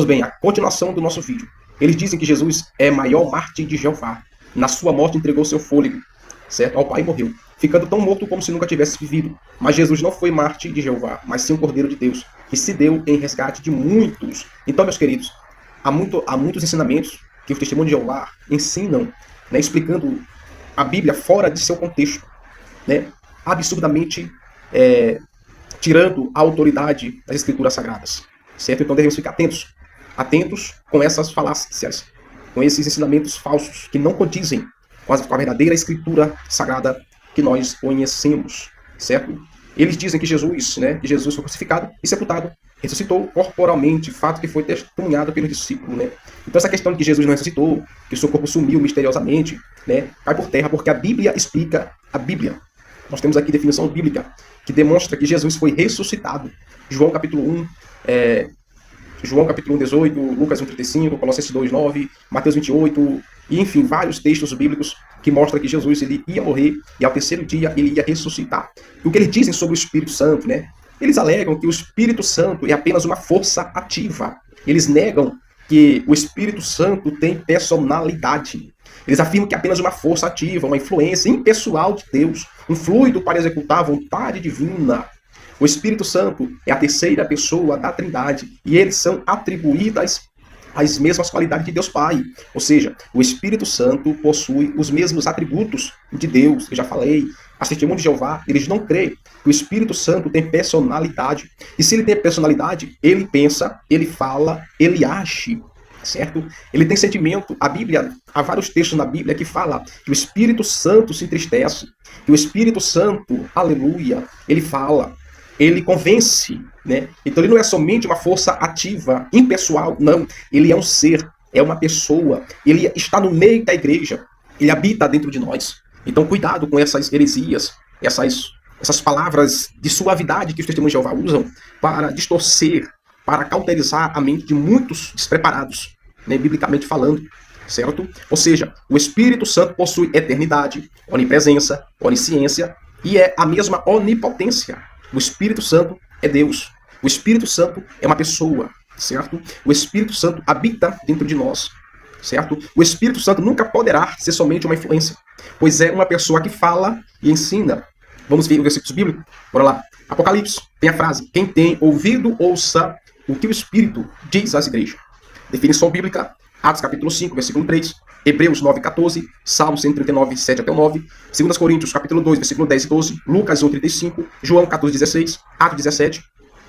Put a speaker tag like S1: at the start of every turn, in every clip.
S1: bem, a continuação do nosso vídeo. Eles dizem que Jesus é maior mártir de Jeová. Na sua morte entregou seu fôlego, certo? Ao Pai e morreu, ficando tão morto como se nunca tivesse vivido. Mas Jesus não foi mártir de Jeová, mas sim um Cordeiro de Deus, que se deu em resgate de muitos. Então, meus queridos, há muitos ensinamentos que os testemunhos de Jeová ensinam, né, explicando a Bíblia fora de seu contexto, né, absurdamente tirando a autoridade das Escrituras Sagradas, certo? Então devemos ficar atentos com essas falácias, com esses ensinamentos falsos que não condizem com a verdadeira Escritura Sagrada que nós conhecemos, certo? Eles dizem que Jesus, que Jesus foi crucificado e sepultado, ressuscitou corporalmente, fato que foi testemunhado pelo discípulo, né? Então essa questão de que Jesus não ressuscitou, que o seu corpo sumiu misteriosamente, né, cai por terra, porque a Bíblia explica a Bíblia. Nós temos aqui definição bíblica que demonstra que Jesus foi ressuscitado. João capítulo 1, João capítulo 1, 18, Lucas 1, 35, Colossenses 2, 9, Mateus 28, e enfim, vários textos bíblicos que mostram que Jesus ele ia morrer e ao terceiro dia ele ia ressuscitar. E o que eles dizem sobre o Espírito Santo, né? Eles alegam que o Espírito Santo é apenas uma força ativa. Eles negam que o Espírito Santo tem personalidade. Eles afirmam que é apenas uma força ativa, uma influência impessoal de Deus, um fluido para executar a vontade divina. O Espírito Santo é a terceira pessoa da Trindade e eles são atribuídas as mesmas qualidades de Deus Pai. Ou seja, o Espírito Santo possui os mesmos atributos de Deus. Eu já falei, a testemunha de Jeová, eles não creem que o Espírito Santo tem personalidade. E se ele tem personalidade, ele pensa, ele fala, ele age, certo? Ele tem sentimento. A Bíblia, há vários textos na Bíblia que fala que o Espírito Santo se entristece, que o Espírito Santo, aleluia, ele fala, ele convence, né? Então ele não é somente uma força ativa, impessoal, não. Ele é um ser, é uma pessoa. Ele está no meio da igreja. Ele habita dentro de nós. Então cuidado com essas heresias, essas palavras de suavidade que os testemunhos de Jeová usam para distorcer, para cauterizar a mente de muitos despreparados, né, biblicamente falando, certo? Ou seja, o Espírito Santo possui eternidade, onipresença, onisciência e é a mesma onipotência. O Espírito Santo é Deus. O Espírito Santo é uma pessoa, certo? O Espírito Santo habita dentro de nós, certo? O Espírito Santo nunca poderá ser somente uma influência, pois é uma pessoa que fala e ensina. Vamos ver o versículo bíblico? Bora lá. Apocalipse tem a frase: quem tem ouvido, ouça o que o Espírito diz às igrejas. Definição bíblica: Atos capítulo 5, versículo 3, Hebreus 9, 14, Salmo 139, 7 até o 9, 2 Coríntios capítulo 2, versículo 10 e 12, Lucas 1, 35, João 14, 16, Atos 17,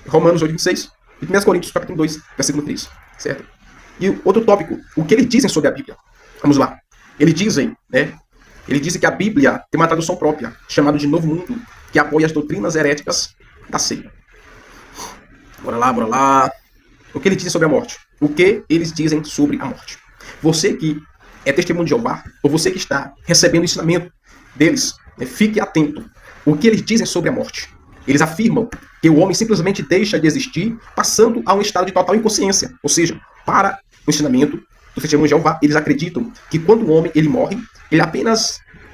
S1: Romanos 8, 26 e 1 Coríntios capítulo 2, versículo 3, certo? E outro tópico, o que eles dizem sobre a Bíblia? Vamos lá. Eles dizem que a Bíblia tem uma tradução própria, chamada de Novo Mundo, que apoia as doutrinas heréticas da seita. Bora lá. O que eles dizem sobre a morte? O que eles dizem sobre a morte? Você que é testemunho de Jeová, ou você que está recebendo o ensinamento deles, fique atento. O que eles dizem sobre a morte? Eles afirmam que o homem simplesmente deixa de existir, passando a um estado de total inconsciência. Ou seja, para o ensinamento do testemunho de Jeová, eles acreditam que quando o homem ele morre,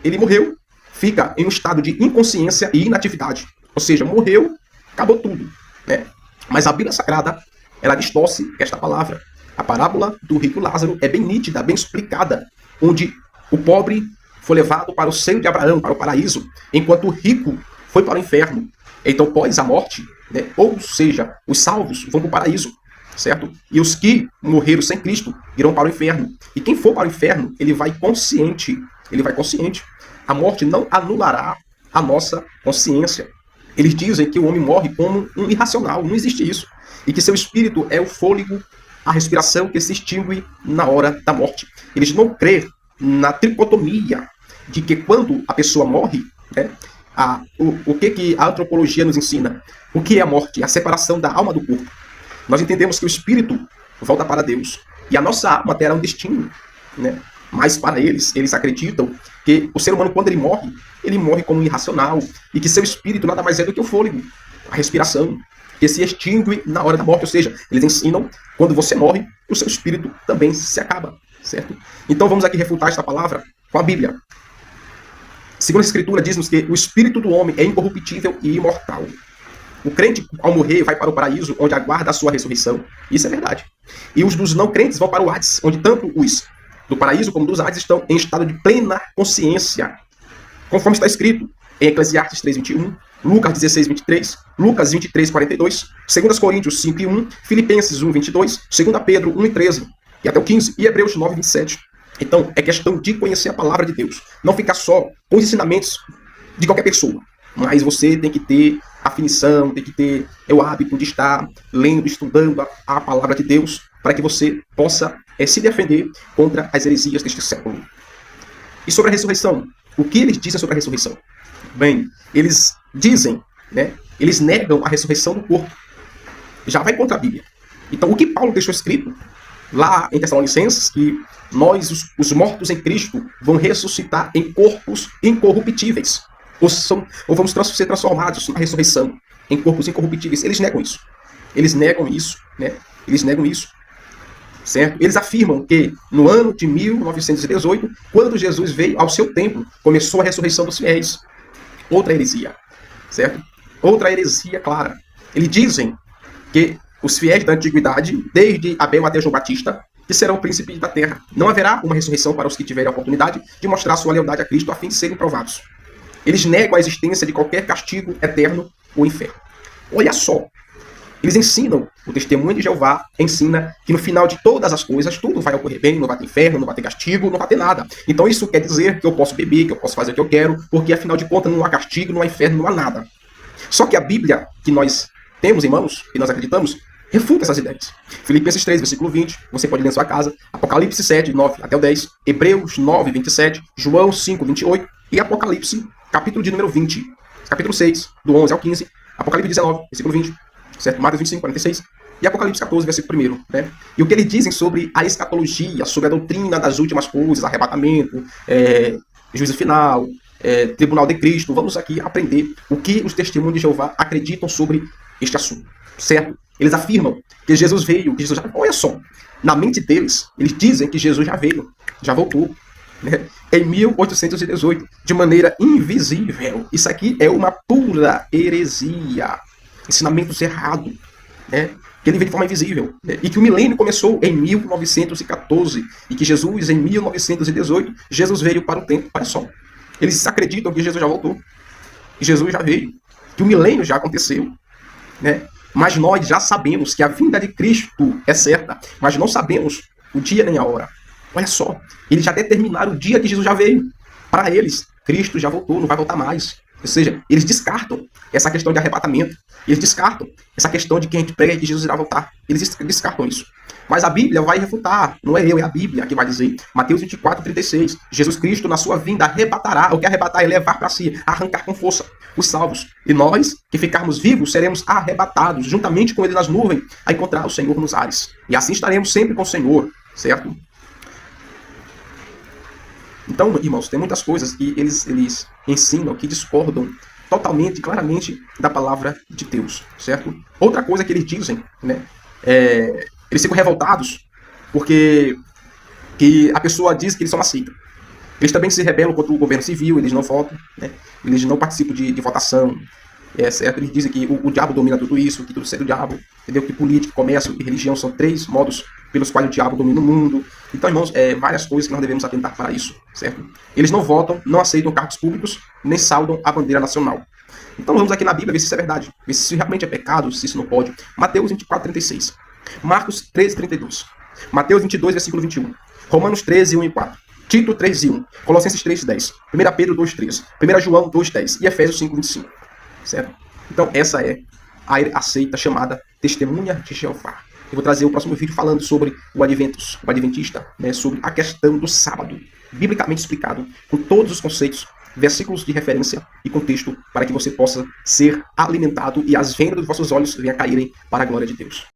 S1: ele morreu, fica em um estado de inconsciência e inatividade. Ou seja, morreu, acabou tudo, né? Mas a Bíblia Sagrada, ela distorce esta palavra. A parábola do rico Lázaro é bem nítida, bem explicada, onde o pobre foi levado para o seio de Abraão, para o paraíso, enquanto o rico foi para o inferno. Então, após a morte, ou seja, os salvos vão para o paraíso, certo? E os que morreram sem Cristo irão para o inferno. E quem for para o inferno, ele vai consciente. A morte não anulará a nossa consciência. Eles dizem que o homem morre como um irracional, não existe isso. E que seu espírito é o fôlego, a respiração que se extingue na hora da morte. Eles não creem na tricotomia de que quando a pessoa morre, o que a antropologia nos ensina? O que é a morte? A separação da alma do corpo. Nós entendemos que o espírito volta para Deus e a nossa alma terá um destino, né? Mas para eles acreditam que o ser humano, quando ele morre como um irracional e que seu espírito nada mais é do que o fôlego, a respiração, que se extingue na hora da morte. Ou seja, eles ensinam, quando você morre, o seu espírito também se acaba, certo? Então vamos aqui refutar esta palavra com a Bíblia. Segundo a Escritura, diz-nos que o espírito do homem é incorruptível e imortal. O crente, ao morrer, vai para o paraíso, onde aguarda a sua ressurreição. Isso é verdade. E os dos não crentes vão para o Hades, onde tanto os do paraíso como dos Hades estão em estado de plena consciência, conforme está escrito em Eclesiastes 3:21, Lucas 16:23, Lucas 23:42, 2 Coríntios 5:1, Filipenses 1:22, 2 Pedro 1:13 e até o 15, e Hebreus 9:27. Então, é questão de conhecer a palavra de Deus. Não ficar só com os ensinamentos de qualquer pessoa. Mas você tem que ter afinição, tem que ter o hábito de estar lendo, estudando a palavra de Deus, para que você possa se defender contra as heresias deste século. E sobre a ressurreição? O que eles dizem sobre a ressurreição? Bem, eles dizem, né? Eles negam a ressurreição do corpo. Já vai contra a Bíblia. Então, o que Paulo deixou escrito lá em Tessalonicenses, que nós, os mortos em Cristo, vão ressuscitar em corpos incorruptíveis. Ou vamos ser transformados na ressurreição em corpos incorruptíveis. Eles negam isso. Eles negam isso, né? Eles negam isso. Certo? Eles afirmam que no ano de 1918, quando Jesus veio ao seu templo, começou a ressurreição dos fiéis. Outra heresia. Certo? Outra heresia clara. Eles dizem que os fiéis da antiguidade, desde Abel até João Batista, que serão príncipes da terra. Não haverá uma ressurreição para os que tiverem a oportunidade de mostrar sua lealdade a Cristo a fim de serem provados. Eles negam a existência de qualquer castigo eterno ou inferno. Olha só. Eles ensinam, o testemunho de Jeová ensina que no final de todas as coisas, tudo vai ocorrer bem, não vai ter inferno, não vai ter castigo, não vai ter nada. Então isso quer dizer que eu posso beber, que eu posso fazer o que eu quero, porque afinal de contas não há castigo, não há inferno, não há nada. Só que a Bíblia que nós temos em mãos, que nós acreditamos, refuta essas ideias. Filipenses 3, versículo 20, você pode ler em sua casa, Apocalipse 7, 9 até o 10, Hebreus 9, 27, João 5, 28 e Apocalipse, capítulo de número 20, capítulo 6, do 11 ao 15, Apocalipse 19, versículo 20, certo? Marcos 25, 46 e Apocalipse 14, versículo 1, né? E o que eles dizem sobre a escatologia, sobre a doutrina das últimas coisas, arrebatamento, juízo final, tribunal de Cristo. Vamos aqui aprender o que os testemunhos de Jeová acreditam sobre este assunto, certo? Eles afirmam que Jesus veio, que Jesus já... Olha só, na mente deles, eles dizem que Jesus já veio, já voltou, né? Em 1818, de maneira invisível. Isso aqui é uma pura heresia, ensinamentos errados, né? Que ele veio de forma invisível, né? E que o milênio começou em 1914 e que Jesus, em 1918, Jesus veio para o tempo. Olha só, eles acreditam que Jesus já voltou, que Jesus já veio, que o milênio já aconteceu, né? Mas nós já sabemos que a vinda de Cristo é certa, mas não sabemos o dia nem a hora. Olha só, eles já determinaram o dia que Jesus já veio. Para eles, Cristo já voltou, não vai voltar mais. Ou seja, eles descartam essa questão de arrebatamento. Eles descartam essa questão de que a gente prega que Jesus irá voltar. Eles descartam isso. Mas a Bíblia vai refutar. Não é eu, é a Bíblia que vai dizer. Mateus 24, 36. Jesus Cristo, na sua vinda, arrebatará. O que arrebatar é levar para si, arrancar com força os salvos. E nós, que ficarmos vivos, seremos arrebatados, juntamente com ele nas nuvens, a encontrar o Senhor nos ares. E assim estaremos sempre com o Senhor, certo? Então, irmãos, tem muitas coisas que eles ensinam que discordam totalmente, claramente da palavra de Deus, certo? Outra coisa que eles dizem, né, eles ficam revoltados porque que a pessoa diz que eles são uma seita. Eles também se rebelam contra o governo civil, eles não votam, né? Eles não participam de votação, certo? Eles dizem que o diabo domina tudo isso, que tudo é do diabo, entendeu? Que política, comércio e religião são 3 modos pelos quais o diabo domina o mundo. Então, irmãos, várias coisas que nós devemos atentar para isso, certo? Eles não votam, não aceitam cargos públicos, nem saudam a bandeira nacional. Então vamos aqui na Bíblia ver se isso é verdade, ver se isso realmente é pecado, se isso não pode. Mateus 24, 36. Marcos 13, 32. Mateus 22, versículo 21. Romanos 13, 1 e 4. Tito 3, 1. Colossenses 3, 10. 1 Pedro 2, 13. 1 João 2, 10. E Efésios 5, 25. Certo? Então essa é a seita chamada Testemunha de Jeová. Eu vou trazer o próximo vídeo falando sobre o adventista, né, sobre a questão do sábado, biblicamente explicado, com todos os conceitos, versículos de referência e contexto, para que você possa ser alimentado e as vendas dos vossos olhos venham a caírem para a glória de Deus.